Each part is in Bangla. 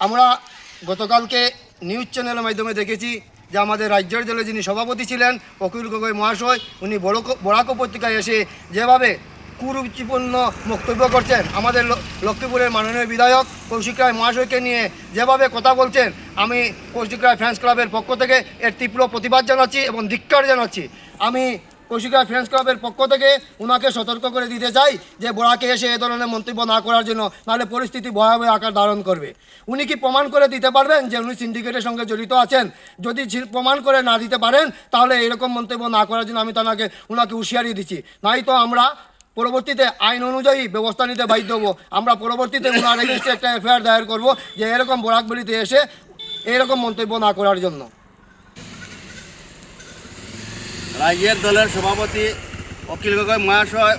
আমরা গতকালকে নিউজ চ্যানেলের মাধ্যমে দেখেছি যে আমাদের রাজ্যের দলে যিনি সভাপতি ছিলেন অখিল গগৈ মহাশয়, উনি বরাক উপত্যকায় এসে যেভাবে কুরুচিপূর্ণ বক্তব্য করছেন, আমাদের লক্ষ্মীপুরের মাননীয় বিধায়ক কৌশিক রায় মহাশয়কে নিয়ে যেভাবে কথা বলছেন, আমি কৌশিক রায় ফ্রেন্ডস ক্লাবের পক্ষ থেকে এর তীব্র প্রতিবাদ জানাচ্ছি এবং ধিক্কার জানাচ্ছি। আমি কৌশিক রায় ফ্রেন্ডস ক্লাবের পক্ষ থেকে ওনাকে সতর্ক করে দিতে চাই যে বরাকে এসে এ ধরনের মন্তব্য না করার জন্য, নাহলে পরিস্থিতি ভয়াবহ আকার ধারণ করবে। উনি কি প্রমাণ করে দিতে পারবেন যে উনি সিন্ডিকেটের সঙ্গে জড়িত আছেন? যদি প্রমাণ করে না দিতে পারেন তাহলে এরকম মন্তব্য না করার জন্য আমি ওনাকে হুঁশিয়ারি দিচ্ছি। নাই তো আমরা পরবর্তীতে আইন অনুযায়ী ব্যবস্থা নিতে বাধ্য হবো। আমরা পরবর্তীতে ওনার এগেইনস্টে একটা এফআইআর দায়ের করব যে এরকম বরাকবেলিতে এসে এরকম মন্তব্য না করার জন্য। রাজ্যের দলের সভাপতি অখিল গগৈ মহাশয়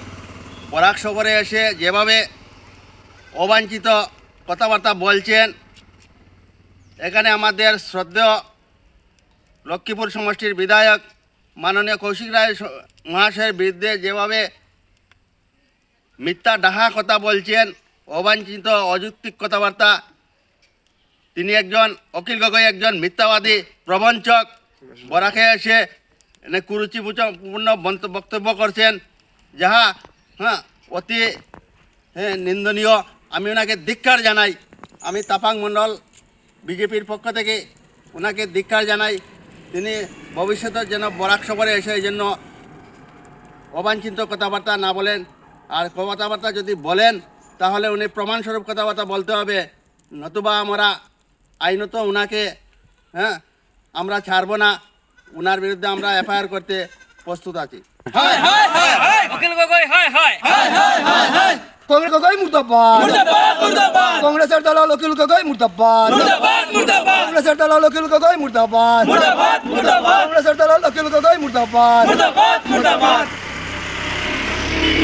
বরাক সফরে এসে যেভাবে অবাঞ্ছিত কথাবার্তা বলছেন, এখানে আমাদের শ্রদ্ধেয় লক্ষ্মীপুর সমষ্টির বিধায়ক মাননীয় কৌশিক রায় মহাশয়ের বিরুদ্ধে যেভাবে মিথ্যা ডাহা কথা বলছেন, অবাঞ্ছিত অযৌক্তিক কথাবার্তা, তিনি অখিল গগৈ একজন মিথ্যাবাদী প্রবঞ্চক, বরাকে এসে কুরুচিপূর্ণ বক্তব্য করছেন, যাহা অতি নিন্দনীয়। আমি ওনাকে ধিক্কার জানাই। আমি তাপাং মণ্ডল বিজেপির পক্ষ থেকে ওনাকে ধিক্কার জানাই। তিনি ভবিষ্যতে যেন বরাক সফরে এসে এই জন্য অবাঞ্ছিত কথাবার্তা না বলেন, আর কথাবার্তা যদি বলেন তাহলে উনি প্রমাণস্বরূপ কথাবার্তা বলতে হবে, নতুবা আমরা আইনত ওনাকে আমরা ছাড়ব না। উনার বিরুদ্ধে আমরা এফআইআর করতে প্রস্তুত আছি। অখিল গগৈ কংগ্রেস গগৈ মুর্দাবাদ, কংগ্রেসের দালাল অখিল গগৈ মুর্দাবাদ, কংগ্রেসের দালাল অখিল গগৈ মুর্দাবাদ, কংগ্রেসের দালাল অখিল গগৈ মুর্দাবাদ।